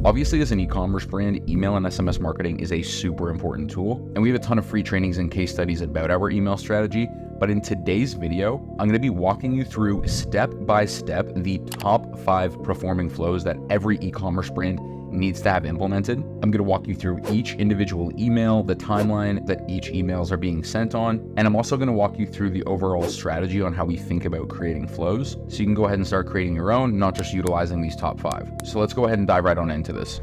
Obviously, as an e-commerce brand, email and SMS marketing is a super important tool, and we have a ton of free trainings and case studies about our email strategy. But in today's video, I'm going to be walking you through step by step the top 5 performing flows that every e-commerce brand needs to have implemented. I'm going to walk you through each individual email, the timeline that each emails are being sent on, and I'm also going to walk you through the overall strategy on how we think about creating flows, so you can go ahead and start creating your own, not just utilizing these top 5. So let's go ahead and dive right on into this.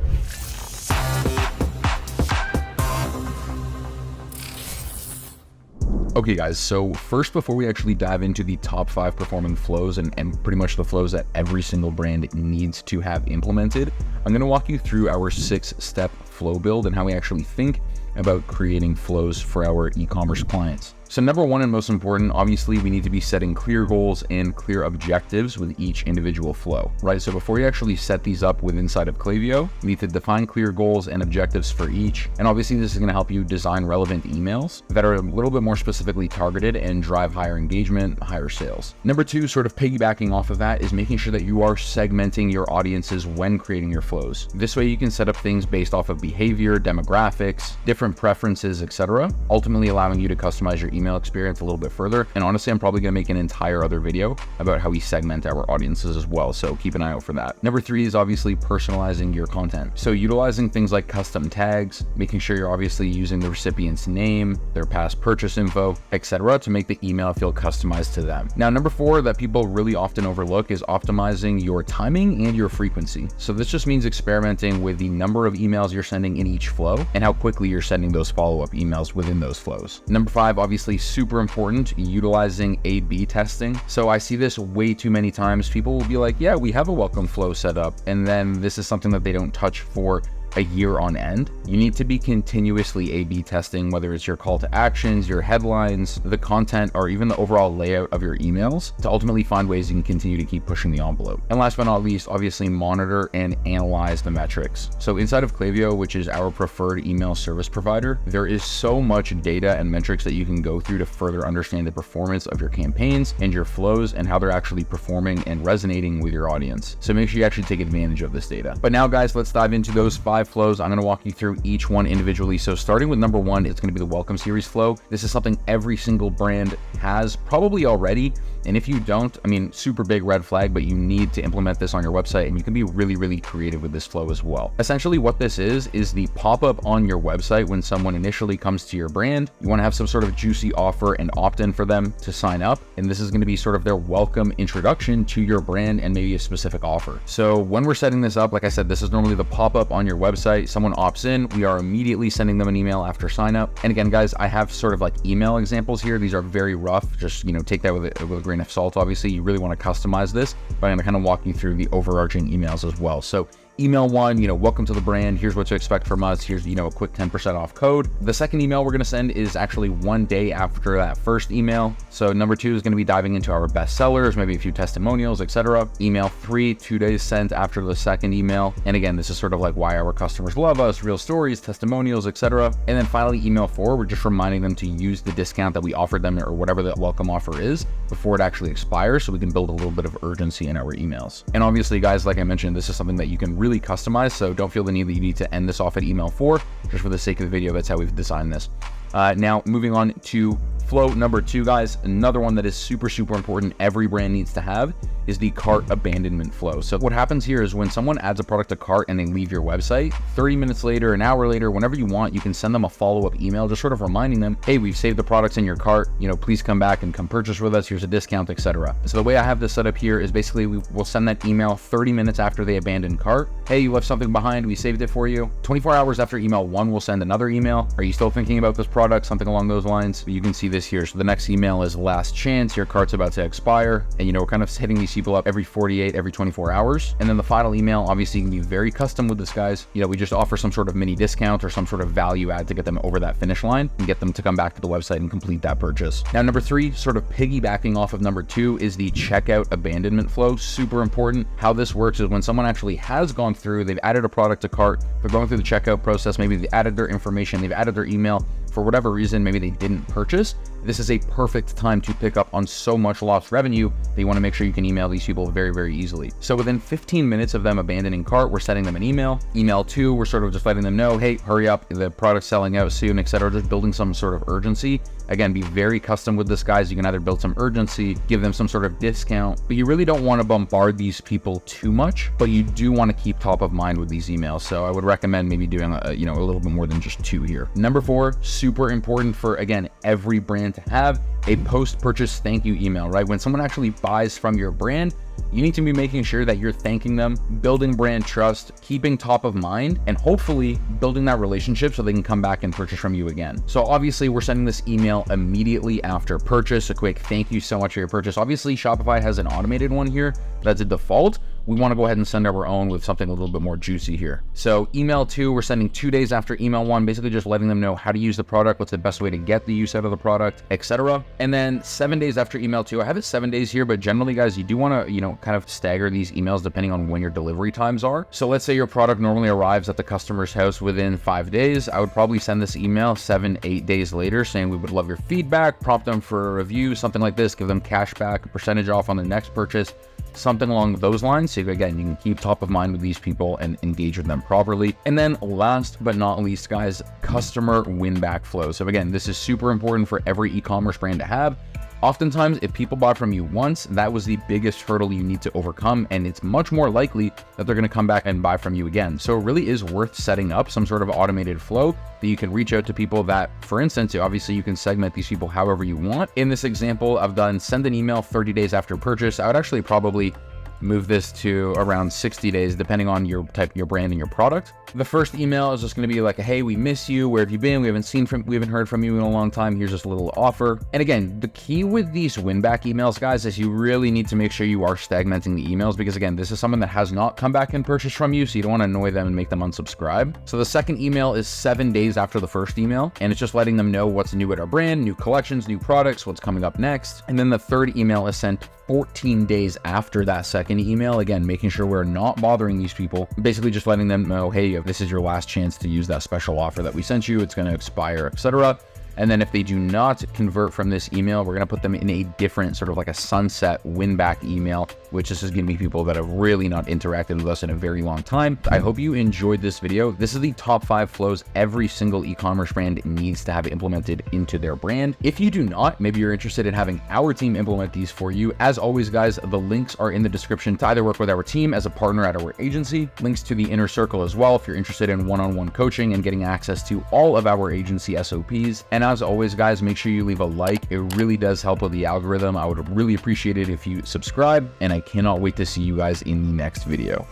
Okay guys, so first, before we actually dive into the top 5 performing flows and pretty much the flows that every single brand needs to have implemented, I'm going to walk you through our 6-step flow build and how we actually think about creating flows for our e-commerce clients. So number 1 and most important, obviously we need to be setting clear goals and clear objectives with each individual flow, right? So before you actually set these up with inside of Klaviyo, you need to define clear goals and objectives for each. And obviously this is going to help you design relevant emails that are a little bit more specifically targeted and drive higher engagement, higher sales. Number 2, sort of piggybacking off of that, is making sure that you are segmenting your audiences when creating your flows. This way you can set up things based off of behavior, demographics, different preferences, etc., ultimately allowing you to customize your email experience a little bit further. And honestly, I'm probably going to make an entire other video about how we segment our audiences as well, so keep an eye out for that. Number 3 is obviously personalizing your content. So utilizing things like custom tags, making sure you're obviously using the recipient's name, their past purchase info, etc., to make the email feel customized to them. Now, number 4 that people really often overlook is optimizing your timing and your frequency. So this just means experimenting with the number of emails you're sending in each flow and how quickly you're sending those follow-up emails within those flows. Number 5, obviously super important, utilizing A/B testing. So I see this way too many times. People will be like, yeah, we have a welcome flow set up, and then this is something that they don't touch for a year on end. You need to be continuously A/B testing, whether it's your call to actions, your headlines, the content, or even the overall layout of your emails, to ultimately find ways you can continue to keep pushing the envelope. And last but not least, obviously monitor and analyze the metrics. So inside of Klaviyo, which is our preferred email service provider, there is so much data and metrics that you can go through to further understand the performance of your campaigns and your flows and how they're actually performing and resonating with your audience. So make sure you actually take advantage of this data. But now guys, let's dive into those 5 flows. I'm going to walk you through each one individually. So starting with number 1, it's going to be the welcome series flow. This is something every single brand has probably already. And if you don't, I mean, super big red flag, but you need to implement this on your website, and you can be really, really creative with this flow as well. Essentially what this is the pop-up on your website when someone initially comes to your brand. You want to have some sort of juicy offer and opt-in for them to sign up. And this is going to be sort of their welcome introduction to your brand and maybe a specific offer. So when we're setting this up, like I said, this is normally the pop-up on your website. Someone opts in, we are immediately sending them an email after sign up. And again, guys, I have sort of like email examples here. These are very rough. Just, take that with a grain of salt. Obviously, you really want to customize this, but I'm going to kind of walk you through the overarching emails as well. So email 1, welcome to the brand. Here's what to expect from us. Here's, a quick 10% off code. The second email we're going to send is actually 1 day after that first email. So number 2 is going to be diving into our best sellers, maybe a few testimonials, etc. Email 3, 2 days sent after the second email. And again, this is sort of like why our customers love us, real stories, testimonials, etc. And then finally, email 4, we're just reminding them to use the discount that we offered them or whatever the welcome offer is before it actually expires, so we can build a little bit of urgency in our emails. And obviously, guys, like I mentioned, this is something that you can really customize, so don't feel the need that you need to end this off at email 4. Just for the sake of the video, that's how we've designed this. Now moving on to flow number 2, guys, another one that is super, super important every brand needs to have is the cart abandonment flow. So what happens here is when someone adds a product to cart and they leave your website, 30 minutes later, an hour later, whenever you want, you can send them a follow-up email, just sort of reminding them, hey, we've saved the products in your cart, please come back and come purchase with us. Here's a discount, etc. So the way I have this set up here is basically we'll send that email 30 minutes after they abandon cart. Hey, you left something behind, we saved it for you. 24 hours after email 1, we'll send another email. Are you still thinking about this product? Something along those lines. You can see this here. So the next email is last chance, your cart's about to expire. And we're kind of hitting these people up every 48, every 24 hours. And then the final email, obviously, can be very custom with this, guys. We just offer some sort of mini discount or some sort of value add to get them over that finish line and get them to come back to the website and complete that purchase. Now, number 3, sort of piggybacking off of number 2, is the checkout abandonment flow. Super important. How this works is when someone actually has gone through, they've added a product to cart, they're going through the checkout process, maybe they added their information, they've added their email. for whatever reason, maybe they didn't purchase, this is a perfect time to pick up on so much lost revenue that you want to make sure you can email these people very, very easily. So within 15 minutes of them abandoning cart, we're sending them an email. Email 2, we're sort of just letting them know, hey, hurry up, the product's selling out soon, etc. Just building some sort of urgency. Again, be very custom with this, guys. You can either build some urgency, give them some sort of discount, but you really don't want to bombard these people too much, but you do want to keep top of mind with these emails. So I would recommend maybe doing a little bit more than just 2 here. Number 4, super important for, again, every brand to have a post-purchase thank you email, right? When someone actually buys from your brand, you need to be making sure that you're thanking them, building brand trust, keeping top of mind, and hopefully building that relationship so they can come back and purchase from you again. So obviously we're sending this email immediately after purchase, a quick thank you so much for your purchase. Obviously Shopify has an automated one here. That's a default. We want to go ahead and send our own with something a little bit more juicy here. So email 2, we're sending 2 days after email 1, basically just letting them know how to use the product, what's the best way to get the use out of the product, etc. And then 7 days after email 2, I have it 7 days here, but generally, guys, you do want to, kind of stagger these emails depending on when your delivery times are. So let's say your product normally arrives at the customer's house within 5 days. I would probably send this email 7-8 days later saying we would love your feedback, prompt them for a review, something like this, give them cash back, a percentage off on the next purchase, something along those lines. So again, you can keep top of mind with these people and engage with them properly. And then last but not least, guys, customer win back flow. So again, this is super important for every e-commerce brand to have. Oftentimes, if people bought from you once, that was the biggest hurdle you need to overcome, and it's much more likely that they're going to come back and buy from you again. So it really is worth setting up some sort of automated flow that you can reach out to people that, for instance, obviously you can segment these people however you want. In this example, I've done send an email 30 days after purchase. I would actually probably move this to around 60 days, depending on your type, your brand and your product. The first email is just going to be like, hey, we miss you. Where have you been? We haven't heard from you in a long time. Here's just a little offer. And again, the key with these win back emails, guys, is you really need to make sure you are segmenting the emails, because again, this is someone that has not come back and purchased from you. So you don't want to annoy them and make them unsubscribe. So the second email is 7 days after the first email, and it's just letting them know what's new at our brand, new collections, new products, what's coming up next. And then the third email is sent 14 days after that second email. Again, making sure we're not bothering these people, basically just letting them know, hey, this is your last chance to use that special offer that we sent you. It's going to expire, etc. And then if they do not convert from this email, we're going to put them in a different sort of like a sunset win back email, which is just going to be people that have really not interacted with us in a very long time. I hope you enjoyed this video. This is the top 5 flows every single e-commerce brand needs to have implemented into their brand. If you do not, maybe you're interested in having our team implement these for you. As always, guys, the links are in the description to either work with our team as a partner at our agency, links to the inner circle as well if you're interested in one-on-one coaching and getting access to all of our agency SOPs. And as always, guys, make sure you leave a like. It really does help with the algorithm. I would really appreciate it if you subscribe, and I cannot wait to see you guys in the next video.